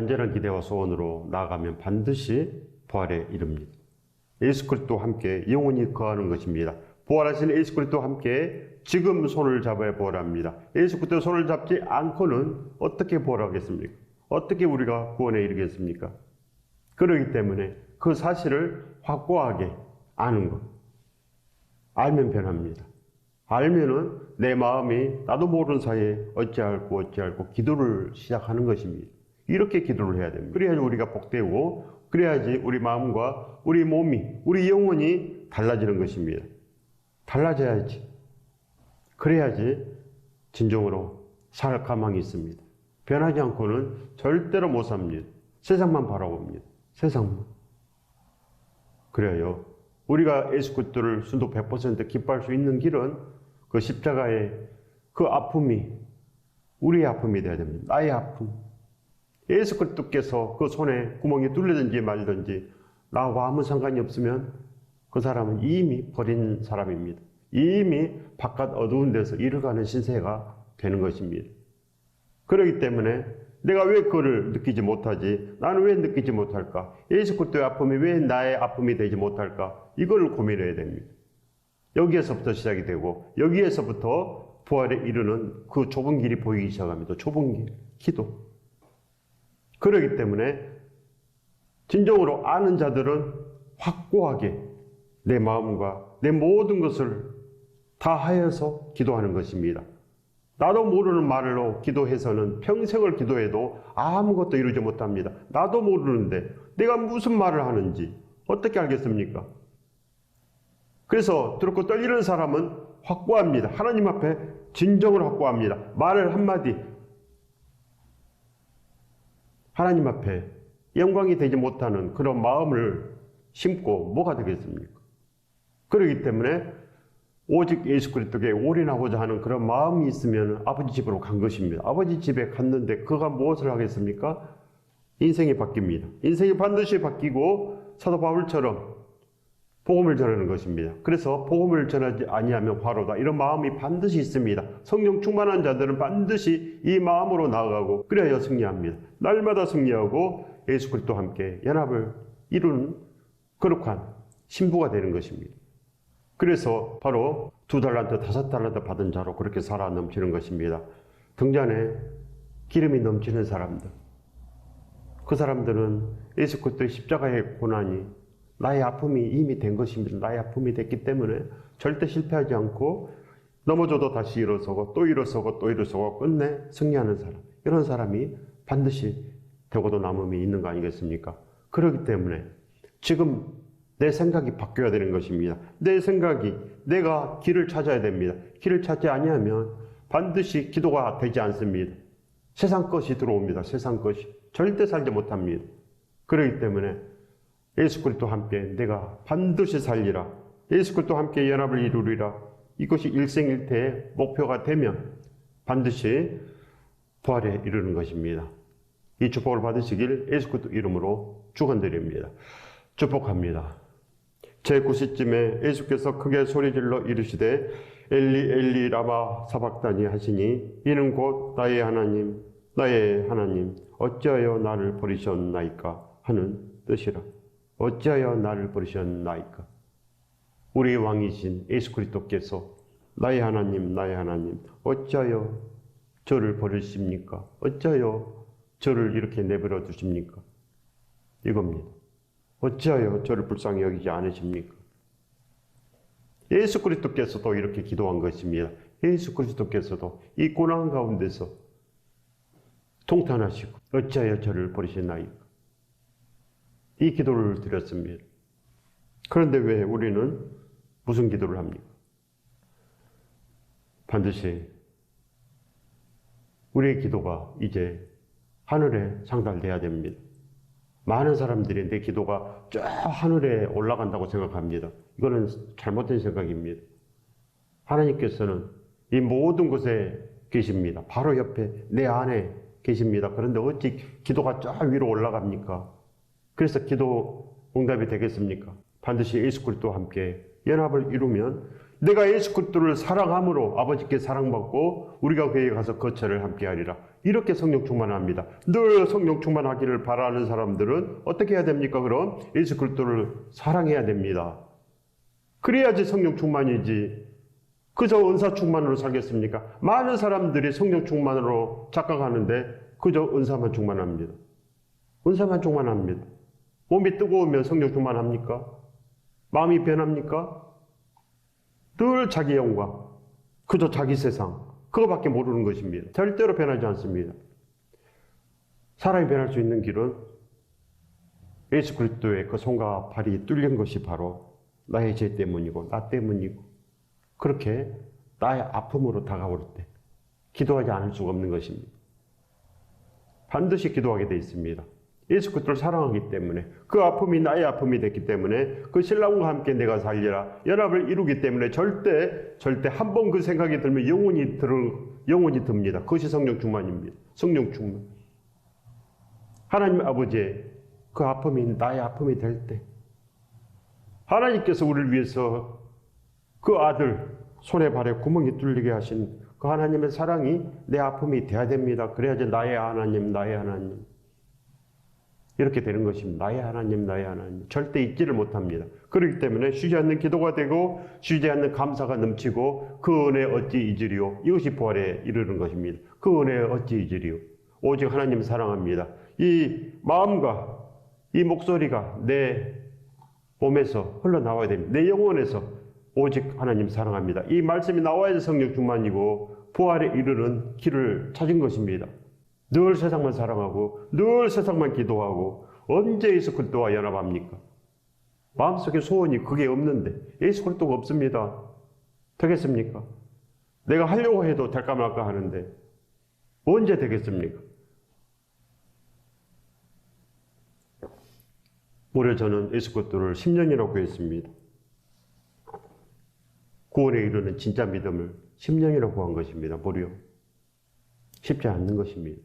간절한 기대와 소원으로 나아가면 반드시 부활에 이릅니다. 예수 그리스도와 함께 영원히 거하는 것입니다. 부활하신 예수 그리스도와 함께 지금 손을 잡아야 부활합니다. 예수 그리스도 손을 잡지 않고는 어떻게 부활하겠습니까? 어떻게 우리가 구원에 이르겠습니까? 그렇기 때문에 그 사실을 확고하게 아는 것. 알면 변합니다. 알면은 내 마음이 나도 모르는 사이에 어찌할고 기도를 시작하는 것입니다. 이렇게 기도를 해야 됩니다. 그래야지 우리가 복되고, 그래야지 우리 마음과 우리 몸이, 우리 영혼이 달라지는 것입니다. 달라져야지. 그래야지 진정으로 살 가망이 있습니다. 변하지 않고는 절대로 못 삽니다. 세상만 바라봅니다. 세상만. 그래요. 우리가 예수 그리스도를 순도 100% 기뻐할 수 있는 길은 그 십자가의 그 아픔이 우리의 아픔이 되어야 됩니다. 나의 아픔. 예수 그리스도께서 그 손에 구멍이 뚫리든지 말든지 나하고 아무 상관이 없으면 그 사람은 이미 버린 사람입니다. 이미 바깥 어두운 데서 잃어가는 신세가 되는 것입니다. 그렇기 때문에 내가 왜 그걸 느끼지 못하지? 나는 왜 느끼지 못할까? 예수 그리스도의 아픔이 왜 나의 아픔이 되지 못할까? 이걸 고민해야 됩니다. 여기에서부터 시작이 되고 여기에서부터 부활에 이르는 그 좁은 길이 보이기 시작합니다. 좁은 길, 기도. 그렇기 때문에 진정으로 아는 자들은 확고하게 내 마음과 내 모든 것을 다 하여서 기도하는 것입니다. 나도 모르는 말로 기도해서는 평생을 기도해도 아무것도 이루지 못합니다. 나도 모르는데 내가 무슨 말을 하는지 어떻게 알겠습니까? 그래서 두렵고 떨리는 사람은 확고합니다. 하나님 앞에 진정으로 확고합니다. 말을 한마디 하나님 앞에 영광이 되지 못하는 그런 마음을 심고 뭐가 되겠습니까? 그렇기 때문에 오직 예수 그리스도께 올인하고자 하는 그런 마음이 있으면 아버지 집으로 간 것입니다. 아버지 집에 갔는데 그가 무엇을 하겠습니까? 인생이 바뀝니다. 인생이 반드시 바뀌고 사도 바울처럼 복음을 전하는 것입니다. 그래서 복음을 전하지 아니하면 화로다. 이런 마음이 반드시 있습니다. 성령 충만한 자들은 반드시 이 마음으로 나아가고 그래야 승리합니다. 날마다 승리하고 예수 그리스도와 함께 연합을 이루는 거룩한 신부가 되는 것입니다. 그래서 바로 2달란트, 5달란트 받은 자로 그렇게 살아 넘치는 것입니다. 등잔에 기름이 넘치는 사람들. 그 사람들은 예수 그리스도의 십자가의 고난이 나의 아픔이 이미 된 것입니다. 나의 아픔이 됐기 때문에 절대 실패하지 않고 넘어져도 다시 일어서고 또 일어서고 또 일어서고 끝내 승리하는 사람. 이런 사람이 반드시 되고도 남음이 있는 거 아니겠습니까? 그렇기 때문에 지금 내 생각이 바뀌어야 되는 것입니다. 내 생각이 내가 길을 찾아야 됩니다. 길을 찾지 아니하면 반드시 기도가 되지 않습니다. 세상 것이 들어옵니다. 세상 것이 절대 살지 못합니다. 그렇기 때문에 예수 그리스도와 함께 내가 반드시 살리라. 예수 그리스도와 함께 연합을 이루리라. 이것이 일생일대의 목표가 되면 반드시 부활에 이르는 것입니다. 이 축복을 받으시길 예수 그리스도 이름으로 축원드립니다. 축복합니다. 제9시쯤에 예수께서 크게 소리질러 이르시되 엘리 엘리 라마 사박다니 하시니 이는 곧 나의 하나님 나의 하나님 어찌하여 나를 버리셨나이까 하는 뜻이라. 어찌하여 나를 버리셨나이까. 우리 왕이신 예수 그리스도께서 나의 하나님 나의 하나님 어찌하여 저를 버리십니까? 어찌하여 저를 이렇게 내버려 두십니까? 이겁니다. 어찌하여 저를 불쌍히 여기지 않으십니까? 예수 그리스도께서도 이렇게 기도한 것입니다. 예수 그리스도께서도 이 고난 가운데서 통탄하시고 어찌하여 저를 버리시나이까? 이 기도를 드렸습니다. 그런데 왜 우리는 무슨 기도를 합니까? 반드시 우리의 기도가 이제 하늘에 상달돼야 됩니다. 많은 사람들이 내 기도가 저 하늘에 올라간다고 생각합니다. 이거는 잘못된 생각입니다. 하나님께서는 이 모든 곳에 계십니다. 바로 옆에 내 안에 계십니다. 그런데 어찌 기도가 저 위로 올라갑니까? 그래서 기도 응답이 되겠습니까? 반드시 예수 그리스도와 함께 연합을 이루면 내가 예수 그리스도를 사랑함으로 아버지께 사랑받고 우리가 그에 가서 거처를 함께하리라. 이렇게 성령 충만합니다. 늘 성령 충만하기를 바라는 사람들은 어떻게 해야 됩니까? 그럼 예수 그리스도를 사랑해야 됩니다. 그래야지 성령 충만이지. 그저 은사 충만으로 살겠습니까? 많은 사람들이 성령 충만으로 착각하는데 그저 은사만 충만합니다. 은사만 충만합니다. 몸이 뜨거우면 성령 충만합니까? 마음이 변합니까? 늘 자기 영광, 그저 자기 세상, 그거밖에 모르는 것입니다. 절대로 변하지 않습니다. 사람이 변할 수 있는 길은 예수 그리스도의 그 손과 발이 뚫린 것이 바로 나의 죄 때문이고 나 때문이고 그렇게 나의 아픔으로 다가올 때 기도하지 않을 수가 없는 것입니다. 반드시 기도하게 되어 있습니다. 예수 그리스도를 사랑하기 때문에 그 아픔이 나의 아픔이 됐기 때문에 그 신랑과 함께 내가 살리라 연합을 이루기 때문에 절대 한 번 그 생각이 들면 영원히 듭니다. 그것이 성령 충만입니다. 성령 충만. 하나님 아버지의 그 아픔이 나의 아픔이 될 때 하나님께서 우리를 위해서 그 아들 손에 발에 구멍이 뚫리게 하신 그 하나님의 사랑이 내 아픔이 돼야 됩니다. 그래야지 나의 하나님, 나의 하나님. 이렇게 되는 것입니다. 나의 하나님, 나의 하나님. 절대 잊지를 못합니다. 그렇기 때문에 쉬지 않는 기도가 되고 쉬지 않는 감사가 넘치고 그 은혜 어찌 잊으리요. 이것이 부활에 이르는 것입니다. 그 은혜 어찌 잊으리요. 오직 하나님 사랑합니다. 이 마음과 이 목소리가 내 몸에서 흘러나와야 됩니다. 내 영혼에서 오직 하나님 사랑합니다. 이 말씀이 나와야 성령 충만이고 부활에 이르는 길을 찾은 것입니다. 늘 세상만 사랑하고 늘 세상만 기도하고 언제 예수 그리스도와 연합합니까? 마음속에 소원이 그게 없는데 예수 그리스도가 없습니다. 되겠습니까? 내가 하려고 해도 될까 말까 하는데 언제 되겠습니까? 올해 저는 예수 그리스도를 10년이라고 구했습니다. 구원에 이르는 진짜 믿음을 10년이라고 구한 것입니다. 무려 쉽지 않는 것입니다.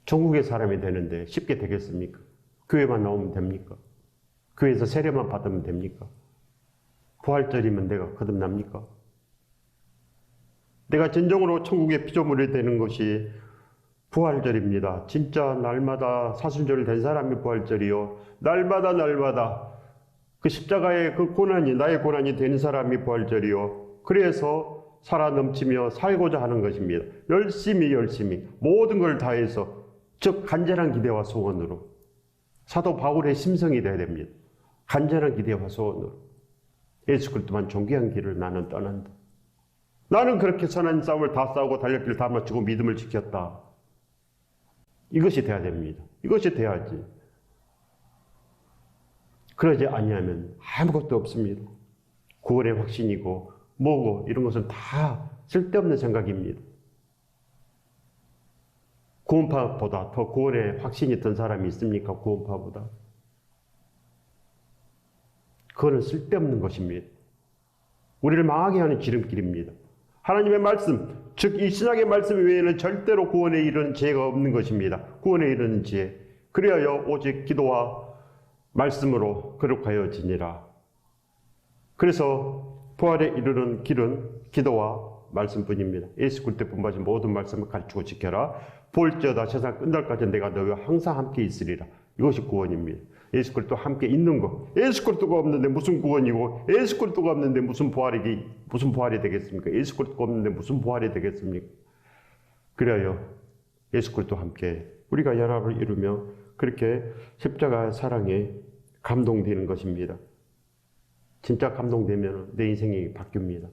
전국의 사람이 되는데 쉽게 되겠습니까? 교회만 나오면 됩니까? 교회에서 세례만 받으면 됩니까? 부활절이면 내가 거듭납니까? 내가 진정으로 천국의 피조물이 되는 것이 부활절입니다. 진짜 날마다 사순절 된 사람이 부활절이요. 날마다 그 십자가의 그 고난이 나의 고난이 된 사람이 부활절이요. 그래서 살아 넘치며 살고자 하는 것입니다. 열심히 모든 걸 다해서 즉 간절한 기대와 소원으로 사도 바울의 심성이 되어야 됩니다. 간절한 기대와 소원으로 예수 그리스도만 존귀한 길을 나는 떠난다. 나는 그렇게 선한 싸움을 다 싸우고 달력길 다 마치고 믿음을 지켰다. 이것이 돼야 됩니다. 이것이 돼야지. 그러지 아니하면 아무것도 없습니다. 구원의 확신이고 뭐고 이런 것은 다 쓸데없는 생각입니다. 구원파보다 더 구원의 확신이 있던 사람이 있습니까? 구원파보다. 그거는 쓸데없는 것입니다. 우리를 망하게 하는 지름길입니다. 하나님의 말씀, 즉 이 신약의 말씀 외에는 절대로 구원에 이르는 지혜가 없는 것입니다. 구원에 이르는 지혜. 그리하여 오직 기도와 말씀으로 거룩하여지니라. 그래서 부활에 이르는 길은 기도와 말씀뿐입니다. 예수 그리스도 분바신 모든 말씀을 가르치고 지켜라. 볼지어다 세상 끝날까지 내가 너희와 항상 함께 있으리라. 이것이 구원입니다. 예수 그리스도 함께 있는 것. 예수 그리스도가 없는데 무슨 구원이고 예수 그리스도가 없는데 무슨 부활이 되겠습니까? 예수 그리스도가 없는데 무슨 부활이 되겠습니까? 그래요. 예수 그리스도와 함께 우리가 연합을 이루며 그렇게 십자가의 사랑에 감동되는 것입니다. 진짜 감동되면 내 인생이 바뀝니다.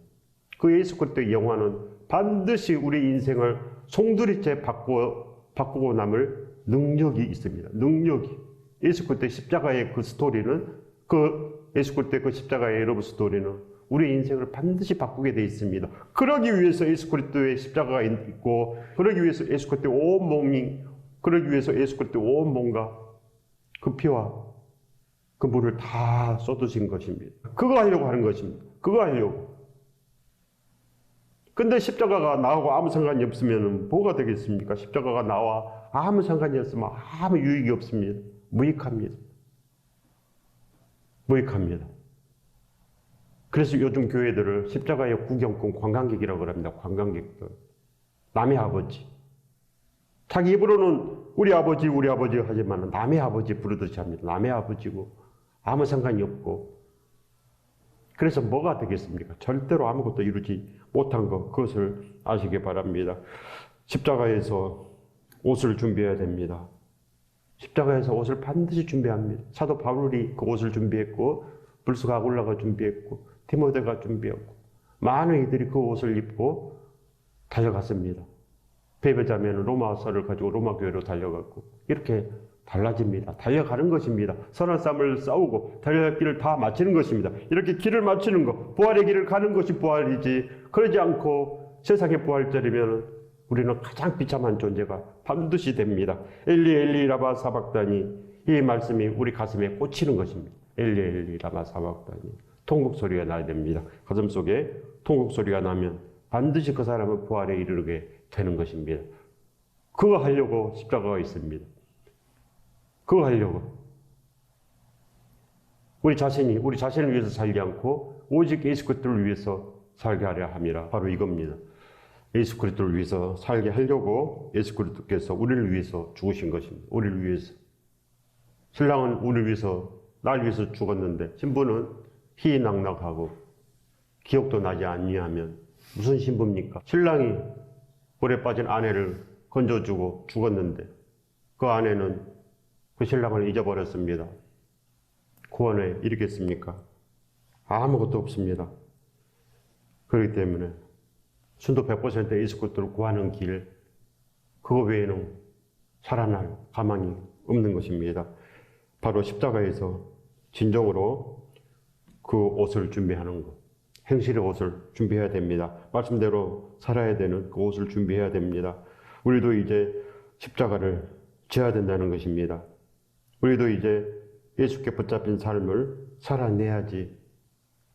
그 예수 그리스도의 영화는 반드시 우리 인생을 송두리째 바꾸고 남을 능력이 있습니다. 능력이. 예수 그리스도의 십자가의 그 스토리는 예수 그리스도의 그 십자가의 러브 스토리는 우리 인생을 반드시 바꾸게 되어 있습니다. 그러기 위해서 예수 그리스도의 십자가가 있고 그러기 위해서 예수 그리스도의 온 몸과 그 피와 그 물을 다 쏟으신 것입니다. 그거 하려고 하는 것입니다. 그거 하려고. 근데 십자가가 나하고 아무 상관이 없으면 뭐가 되겠습니까? 십자가가 나와 아무 상관이 없으면 아무 유익이 없습니다. 무익합니다. 그래서 요즘 교회들을 십자가의 구경꾼 관광객이라고 합니다. 관광객들. 남의 아버지. 자기 입으로는 우리 아버지 하지만 남의 아버지 부르듯이 합니다. 남의 아버지고 아무 상관이 없고. 그래서 뭐가 되겠습니까? 절대로 아무것도 이루지 못한 것, 그것을 아시기 바랍니다. 십자가에서 옷을 준비해야 됩니다. 십자가에서 옷을 반드시 준비합니다. 사도 바울이 그 옷을 준비했고, 불수가 아굴라가 준비했고, 디모데가 준비했고, 많은 이들이 그 옷을 입고 달려갔습니다. 베베자면 로마서를 가지고 로마 교회로 달려갔고, 이렇게 달라집니다. 달려가는 것입니다. 선한 싸움을 싸우고 달려갈 길을 다 마치는 것입니다. 이렇게 길을 마치는 것, 부활의 길을 가는 것이 부활이지, 그러지 않고 세상의 부활절이면 우리는 가장 비참한 존재가 반드시 됩니다. 엘리 엘리 라마 사박다니, 이 말씀이 우리 가슴에 꽂히는 것입니다. 엘리 엘리 라마 사박다니, 통곡 소리가 나야 됩니다. 가슴 속에 통곡 소리가 나면 반드시 그 사람은 부활에 이르게 되는 것입니다. 그거 하려고 십자가가 있습니다. 그거 하려고. 우리 자신을 위해서 살지 않고 오직 예수 그리스도를 위해서 살게 하려 함이라. 바로 이겁니다. 예수 그리스도를 위해서 살게 하려고 예수 그리스도께서 우리를 위해서 죽으신 것입니다. 우리를 위해서. 신랑은 우리를 위해서, 날 위해서 죽었는데 신부는 희희낙낙하고 기억도 나지 아니하면 무슨 신부입니까? 신랑이 물에 빠진 아내를 건져주고 죽었는데 그 아내는 그 신랑을 잊어버렸습니다. 구원에 이르겠습니까? 아무것도 없습니다. 그렇기 때문에 순도 100% 예수 그리스도를 구하는 길, 그거 외에는 살아날 가망이 없는 것입니다. 바로 십자가에서 진정으로 그 옷을 준비하는 것, 행실의 옷을 준비해야 됩니다. 말씀대로 살아야 되는 그 옷을 준비해야 됩니다. 우리도 이제 십자가를 져야 된다는 것입니다. 우리도 이제 예수께 붙잡힌 삶을 살아내야지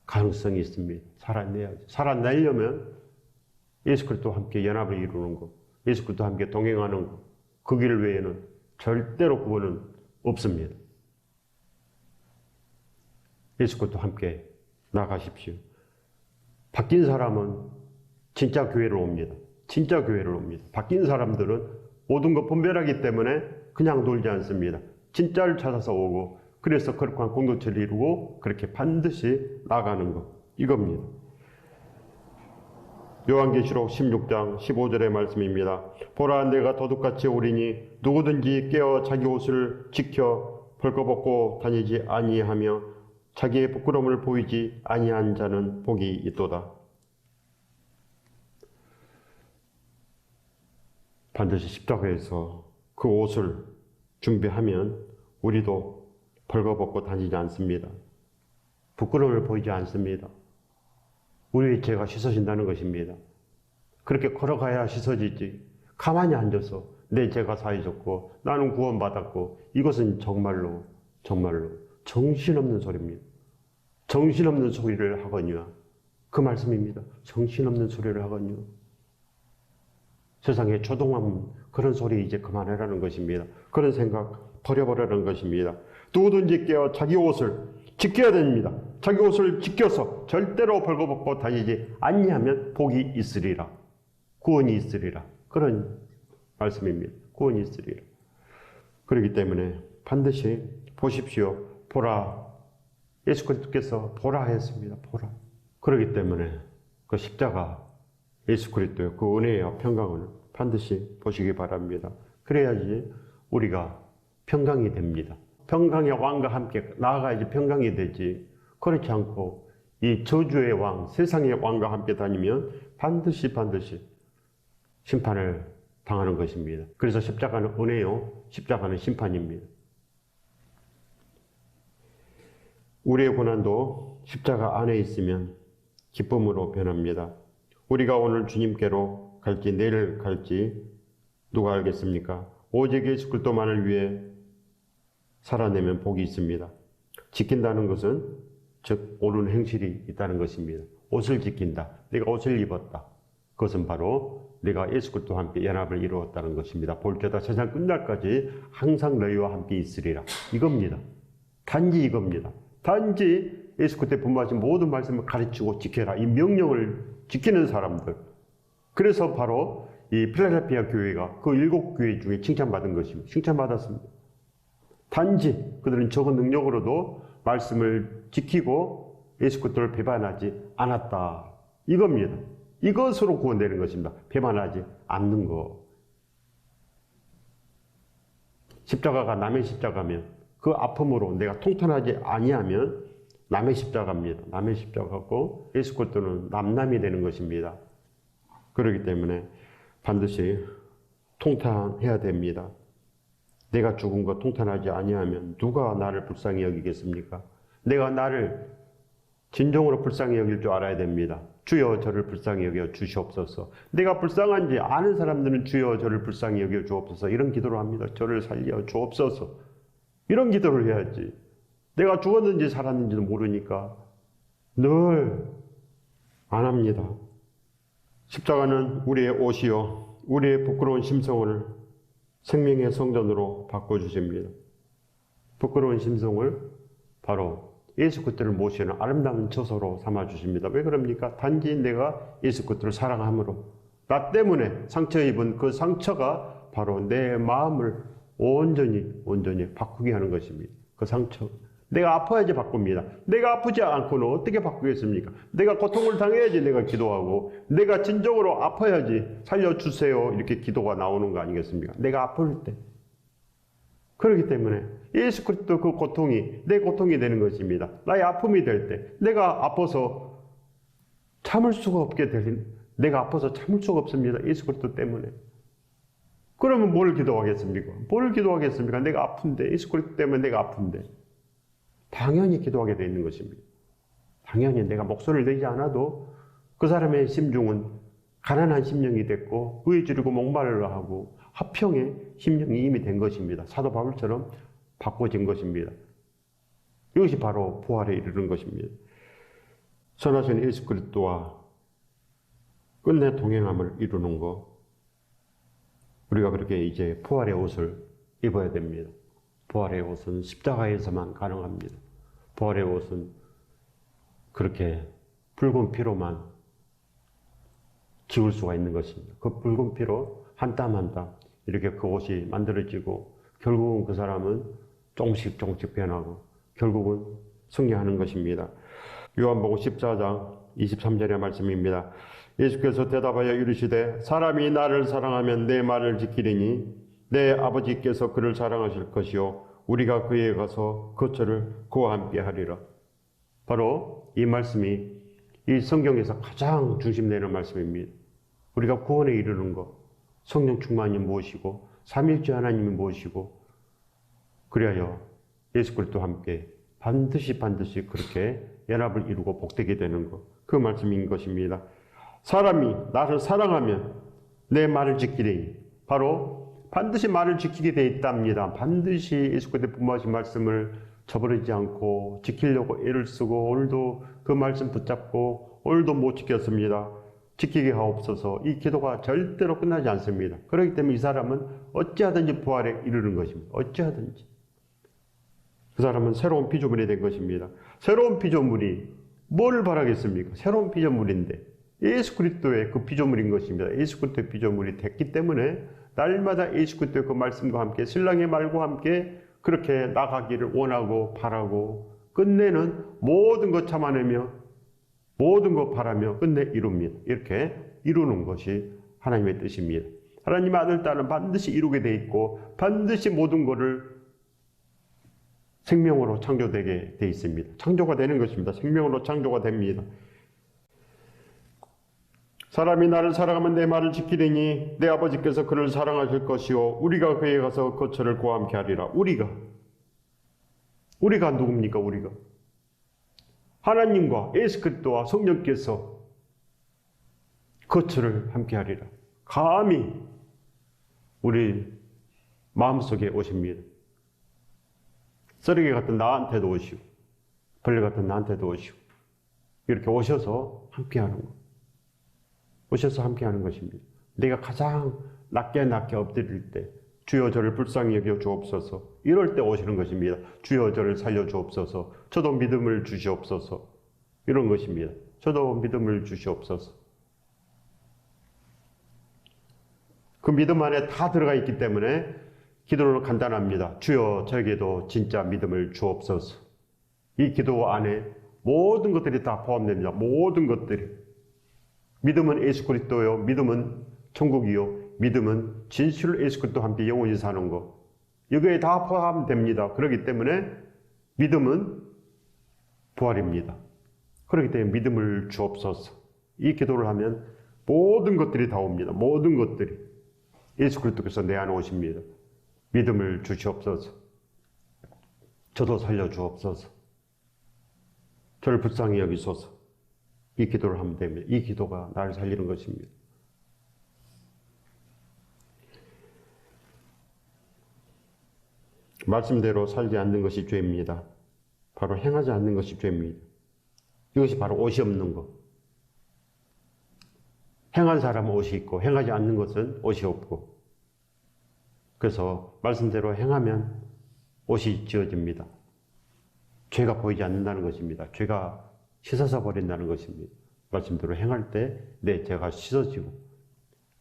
가능성이 있습니다. 살아내야지. 살아내려면 예수 그리스도와 함께 연합을 이루는 것, 예수 그리스도와 함께 동행하는 것, 그 길 외에는 절대로 구원은 없습니다. 예수 그리스도와 함께 나가십시오. 바뀐 사람은 진짜 교회를 옵니다. 진짜 교회를 옵니다. 바뀐 사람들은 모든 것 분별하기 때문에 그냥 놀지 않습니다. 진짜를 찾아서 오고, 그래서 거룩한 공동체를 이루고 그렇게 반드시 나가는 것, 이겁니다. 요한계시록 16장 15절의 말씀입니다. 보라, 내가 도둑같이 오리니 누구든지 깨어 자기 옷을 지켜 벌거벗고 다니지 아니하며 자기의 부끄러움을 보이지 아니한 자는 복이 있도다. 반드시 십자가에서 그 옷을 준비하면 우리도 벌거벗고 다니지 않습니다. 부끄러움을 보이지 않습니다. 우리의 죄가 씻어진다는 것입니다. 그렇게 걸어가야 씻어지지. 가만히 앉아서 내 죄가 사해졌고 나는 구원받았고, 이것은 정말로 정신없는 소리입니다. 정신없는 소리를 하거니와, 그 말씀입니다. 정신없는 소리를 하거니와. 세상에 조동하면 그런 소리 이제 그만해라는 것입니다. 그런 생각 버려버리라는 것입니다. 누구든지 깨어 자기 옷을 지켜야 됩니다. 자기 옷을 지켜서 절대로 벌거벗고 다니지 아니하면 복이 있으리라. 구원이 있으리라. 그런 말씀입니다. 구원이 있으리라. 그렇기 때문에 반드시 보십시오. 보라. 예수 그리스도께서 보라 했습니다. 보라. 그렇기 때문에 그 십자가, 예수 그리스도의 그 은혜와 평강을 반드시 보시기 바랍니다. 그래야지 우리가 평강이 됩니다. 평강의 왕과 함께 나아가야지 평강이 되지. 그렇지 않고 이 저주의 왕, 세상의 왕과 함께 다니면 반드시 심판을 당하는 것입니다. 그래서 십자가는 은혜요, 십자가는 심판입니다. 우리의 고난도 십자가 안에 있으면 기쁨으로 변합니다. 우리가 오늘 주님께로 갈지 내일 갈지 누가 알겠습니까? 오직 예수 그리스도만을 위해 살아내면 복이 있습니다. 지킨다는 것은 즉 옳은 행실이 있다는 것입니다. 옷을 지킨다. 내가 옷을 입었다. 그것은 바로 내가 예수 그리스도와 함께 연합을 이루었다는 것입니다. 볼때다 세상 끝날까지 항상 너희와 함께 있으리라. 이겁니다. 단지 이겁니다. 단지 예수 그때 분부하신 모든 말씀을 가르치고 지켜라. 이 명령을 지키는 사람들. 그래서 바로 이 필라델피아 교회가 그 7교회 중에 칭찬받은 것입니다. 칭찬받았습니다. 단지 그들은 적은 능력으로도 말씀을 지키고 예수 그리스도를 배반하지 않았다. 이겁니다. 이것으로 구원되는 것입니다. 배반하지 않는 것. 십자가가 남의 십자가면 그 아픔으로 내가 통탄하지 아니하면 남의 십자가입니다. 남의 십자가고 예수 그리스도는 남남이 되는 것입니다. 그렇기 때문에 반드시 통탄해야 됩니다. 내가 죽은 것 통탄하지 아니하면 누가 나를 불쌍히 여기겠습니까? 내가 나를 진정으로 불쌍히 여길 줄 알아야 됩니다. 주여 저를 불쌍히 여겨 주시옵소서. 내가 불쌍한지 아는 사람들은 주여 저를 불쌍히 여겨 주옵소서. 이런 기도를 합니다. 저를 살려 주옵소서. 이런 기도를 해야지. 내가 죽었는지 살았는지도 모르니까 늘 안 합니다. 십자가는 우리의 옷이요 우리의 부끄러운 심성을 생명의 성전으로 바꿔주십니다. 부끄러운 심성을 바로 예수 그리스도를 모시는 아름다운 처소로 삼아주십니다. 왜 그럽니까? 단지 내가 예수 그리스도를 사랑함으로 나 때문에 상처 입은 그 상처가 바로 내 마음을 온전히 바꾸게 하는 것입니다. 그 상처. 내가 아파야지 바꿉니다. 내가 아프지 않고는 어떻게 바꾸겠습니까? 내가 고통을 당해야지 내가 기도하고 내가 진정으로 아파야지 살려주세요 이렇게 기도가 나오는 거 아니겠습니까? 내가 아플 때. 그렇기 때문에 예수 그리스도 그 고통이 내 고통이 되는 것입니다. 나의 아픔이 될 때 내가 아파서 참을 수가 없게 되는 내가 아파서 참을 수가 없습니다. 예수 그리스도 때문에. 그러면 뭘 기도하겠습니까? 뭘 기도하겠습니까? 내가 아픈데 예수 그리스도 때문에 내가 아픈데. 당연히 기도하게 되어 있는 것입니다. 당연히 내가 목소리를 내지 않아도 그 사람의 심중은 가난한 심령이 됐고 의에 주리고 목마르려 하고 화평의 심령이 이미 된 것입니다. 사도 바울처럼 바꿔진 것입니다. 이것이 바로 부활에 이르는 것입니다. 선하신 예수 그리스도와 끝내 동행함을 이루는 것. 우리가 그렇게 이제 부활의 옷을 입어야 됩니다. 부활의 옷은 십자가에서만 가능합니다. 부활의 옷은 그렇게 붉은 피로만 지울 수가 있는 것입니다. 그 붉은 피로 한 땀 한 땀 이렇게 그 옷이 만들어지고 결국은 그 사람은 조금씩 변하고 결국은 승리하는 것입니다. 요한복음 14장 23절의 말씀입니다. 예수께서 대답하여 이르시되 사람이 나를 사랑하면 내 말을 지키리니 내 아버지께서 그를 사랑하실 것이요 우리가 그에 가서 그처를 그와 함께 하리라. 바로 이 말씀이 이 성경에서 가장 중심되는 말씀입니다. 우리가 구원에 이르는 것, 성령 충만이 무엇이고 삼위일체 하나님이 무엇이고 그리하여 예수 그리스도와 함께 반드시 그렇게 연합을 이루고 복되게 되는 것, 그 말씀인 것입니다. 사람이 나를 사랑하면 내 말을 지키리니 바로 반드시 말을 지키게 돼 있답니다. 반드시 예수 그리스도의 분부하신 말씀을 저버리지 않고 지키려고 애를 쓰고 오늘도 그 말씀 붙잡고 오늘도 못 지켰습니다. 지키게 하옵소서. 이 기도가 절대로 끝나지 않습니다. 그렇기 때문에 이 사람은 어찌하든지 부활에 이르는 것입니다. 어찌하든지. 그 사람은 새로운 피조물이 된 것입니다. 새로운 피조물이 뭘 바라겠습니까? 새로운 피조물인데 예수 그리스도의 그 피조물인 것입니다. 예수 그리스도의 피조물이 됐기 때문에 날마다 예수 그리스도의 그 말씀과 함께 신랑의 말과 함께 그렇게 나가기를 원하고 바라고 끝내는 모든 것 참아내며 모든 것 바라며 끝내 이룹니다. 이렇게 이루는 것이 하나님의 뜻입니다. 하나님의 아들 딸은 반드시 이루게 돼 있고 반드시 모든 것을 생명으로 창조되게 돼 있습니다. 창조가 되는 것입니다. 생명으로 창조가 됩니다. 사람이 나를 사랑하면 내 말을 지키리니 내 아버지께서 그를 사랑하실 것이요 우리가 그에 가서 거처를 그와 함께 하리라. 우리가 누굽니까? 우리가 하나님과 예수 그리스도와 성령께서 거처를 함께 하리라. 감히 우리 마음속에 오십니다. 쓰레기 같은 나한테도 오시고 벌레 같은 나한테도 오시고 이렇게 오셔서 함께 하는 것. 오셔서 함께하는 것입니다. 내가 가장 낮게 엎드릴 때 주여 저를 불쌍히 여겨 주옵소서. 이럴 때 오시는 것입니다. 주여 저를 살려 주옵소서. 저도 믿음을 주시옵소서. 이런 것입니다. 저도 믿음을 주시옵소서. 그 믿음 안에 다 들어가 있기 때문에 기도는 간단합니다. 주여 저에게도 진짜 믿음을 주옵소서. 이 기도 안에 모든 것들이 다 포함됩니다. 모든 것들이. 믿음은 예수 그리스도요. 믿음은 천국이요. 믿음은 진실 예수 그리스도와 함께 영원히 사는 것. 여기에 다 포함됩니다. 그렇기 때문에 믿음은 부활입니다. 그렇기 때문에 믿음을 주옵소서. 이 기도를 하면 모든 것들이 다 옵니다. 모든 것들이. 예수 그리스도께서 내 안에 오십니다. 믿음을 주시옵소서. 저도 살려주옵소서. 저를 불쌍히 여기소서. 이 기도를 하면 됩니다. 이 기도가 나를 살리는 것입니다. 말씀대로 살지 않는 것이 죄입니다. 바로 행하지 않는 것이 죄입니다. 이것이 바로 옷이 없는 것. 행한 사람은 옷이 있고 행하지 않는 것은 옷이 없고, 그래서 말씀대로 행하면 옷이 지어집니다. 죄가 보이지 않는다는 것입니다. 죄가 씻어서 버린다는 것입니다. 말씀대로 행할 때 내 죄가 씻어지고,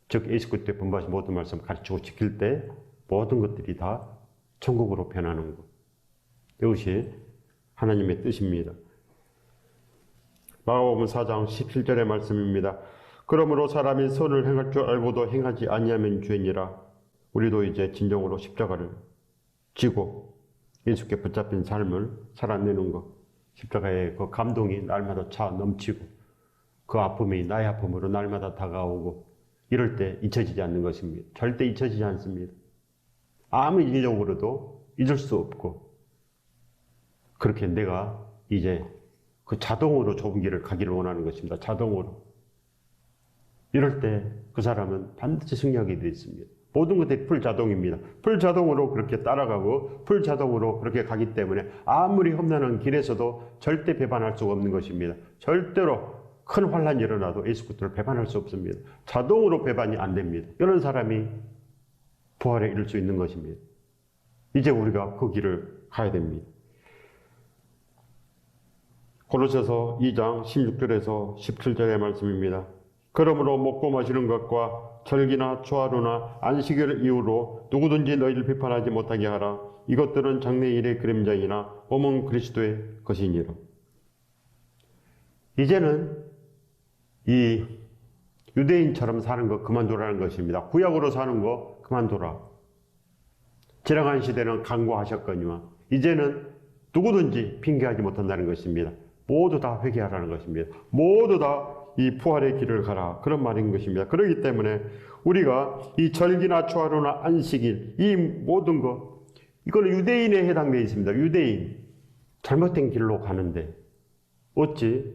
즉 예수 그리스도의 분부하신 모든 말씀 가르치고 지킬 때 모든 것들이 다 천국으로 변하는 것. 이것이 하나님의 뜻입니다. 마가복음 4장 17절의 말씀입니다. 그러므로 사람이 선을 행할 줄 알고도 행하지 아니하면 죄니라. 우리도 이제 진정으로 십자가를 지고 예수께 붙잡힌 삶을 살아내는 것. 십자가의 그 감동이 날마다 차 넘치고 그 아픔이 나의 아픔으로 날마다 다가오고, 이럴 때 잊혀지지 않는 것입니다. 절대 잊혀지지 않습니다. 아무 인력으로도 잊을 수 없고, 그렇게 내가 이제 그 자동으로 좁은 길을 가기를 원하는 것입니다. 자동으로. 이럴 때 그 사람은 반드시 승리하게 되어 있습니다. 모든 것들이 풀자동입니다. 풀자동으로 그렇게 따라가고 풀자동으로 그렇게 가기 때문에 아무리 험난한 길에서도 절대 배반할 수가 없는 것입니다. 절대로 큰 환란이 일어나도 예수 그리스도를 배반할 수 없습니다. 자동으로 배반이 안 됩니다. 이런 사람이 부활에 이를 수 있는 것입니다. 이제 우리가 그 길을 가야 됩니다. 고로새서 2장 16절에서 17절의 말씀입니다. 그러므로 먹고 마시는 것과 절기나 초하루나 안식일을 이유로 누구든지 너희를 비판하지 못하게 하라. 이것들은 장래일의 그림자이나 몸은 그리스도의 것이니라. 이제는 이 유대인처럼 사는 거 그만두라는 것입니다. 구약으로 사는 거 그만두라. 지나간 시대는 강구하셨거니와 이제는 누구든지 핑계하지 못한다는 것입니다. 모두 다 회개하라는 것입니다. 모두 다 이 부활의 길을 가라. 그런 말인 것입니다. 그렇기 때문에 우리가 이 절기나 초하루나 안식일, 이 모든 것, 이거는 유대인에 해당되어 있습니다. 유대인. 잘못된 길로 가는데 어찌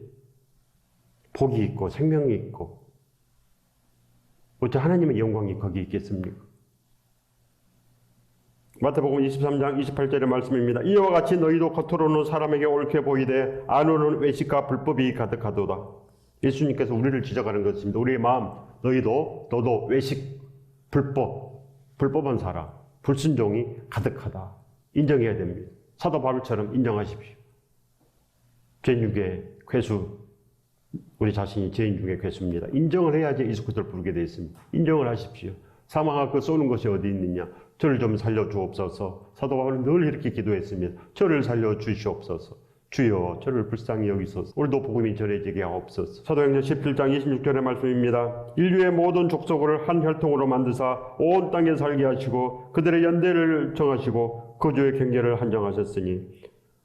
복이 있고 생명이 있고 어찌 하나님의 영광이 거기 있겠습니까? 마태복음 23장 28절의 말씀입니다. 이와 같이 너희도 겉으로는 사람에게 옳게 보이되 안으로는 외식과 불법이 가득하도다. 예수님께서 우리를 지적하는 것입니다. 우리의 마음, 너도 외식, 불법은 사람, 불순종이 가득하다. 인정해야 됩니다. 사도 바울처럼 인정하십시오. 죄인 중에 괴수, 우리 자신이 죄인 중에 괴수입니다. 인정을 해야지 예수 그리스도를 부르게 되어 있습니다. 인정을 하십시오. 사망하고 쏘는 것이 어디 있느냐? 저를 좀 살려주옵소서. 사도 바울은 늘 이렇게 기도했습니다. 저를 살려주시옵소서. 주여 저를 불쌍히 여기소서. 오늘도 복음이 전해지게 하옵소서. 사도행전 17장 26절의 말씀입니다. 인류의 모든 족속을 한 혈통으로 만드사 온 땅에 살게 하시고 그들의 연대를 정하시고 거주의 경계를 한정하셨으니.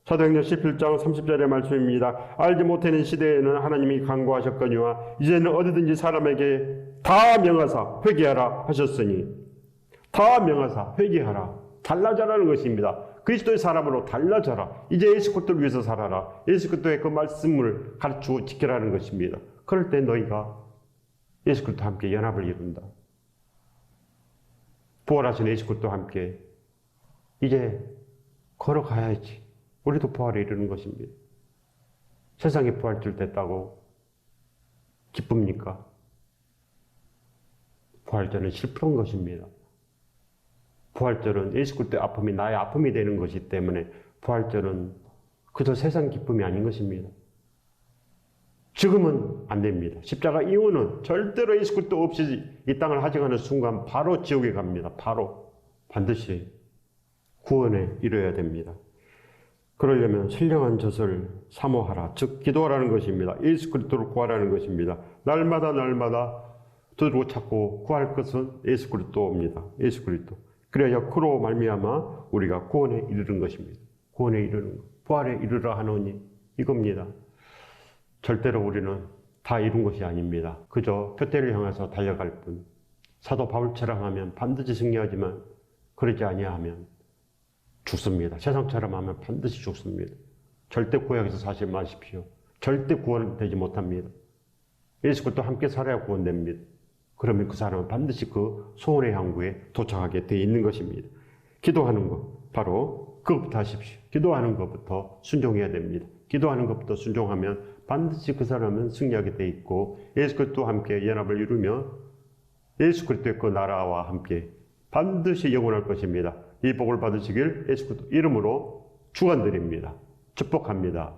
사도행전 17장 30절의 말씀입니다. 알지 못하는 시대에는 하나님이 간구하셨거니와 이제는 어디든지 사람에게 다 명하사 회개하라 하셨으니. 다 명하사 회개하라. 달라져라는 것입니다. 그리스도의 사람으로 달라져라. 이제 예수 그리스도를 위해서 살아라. 예수 그리스도의 그 말씀을 가르치고 지키라는 것입니다. 그럴 때 너희가 예수 그리스도와 함께 연합을 이룬다. 부활하신 예수 그리스도와 함께 이제 걸어가야지. 우리도 부활에 이르는 것입니다. 세상에 부활절 됐다고 기쁩니까? 부활절은 슬픈 것입니다. 부활절은 예수 그리스도의 아픔이 나의 아픔이 되는 것이기 때문에 부활절은 그저 세상 기쁨이 아닌 것입니다. 지금은 안 됩니다. 십자가 이후는 절대로 예수 그리스도 없이 이 땅을 하직하는 순간 바로 지옥에 갑니다. 바로 반드시 구원에 이르러야 됩니다. 그러려면 신령한 젖을 사모하라. 즉 기도하라는 것입니다. 예수 그리스도를 구하라는 것입니다. 날마다 두드리고 찾고 구할 것은 예수 그리스도입니다. 예수 그리스도. 그래야 그로 말미암아 우리가 구원에 이르는 것입니다. 구원에 이르는 것. 부활에 이르라 하노니 이겁니다. 절대로 우리는 다 이룬 것이 아닙니다. 그저 표대를 향해서 달려갈 뿐. 사도 바울처럼 하면 반드시 승리하지만 그러지 아니하면 죽습니다. 세상처럼 하면 반드시 죽습니다. 절대 구약에서 사지 마십시오. 절대 구원되지 못합니다. 예수 그리스도 함께 살아야 구원됩니다. 그러면 그 사람은 반드시 그 소원의 항구에 도착하게 되어 있는 것입니다. 기도하는 것, 바로 그것부터 하십시오. 기도하는 것부터 순종해야 됩니다. 기도하는 것부터 순종하면 반드시 그 사람은 승리하게 되어 있고 예수 그리스도와 함께 연합을 이루며 예수 그리스도의 그 나라와 함께 반드시 영원할 것입니다. 이 복을 받으시길 예수 그리스도 이름으로 축원드립니다. 축복합니다.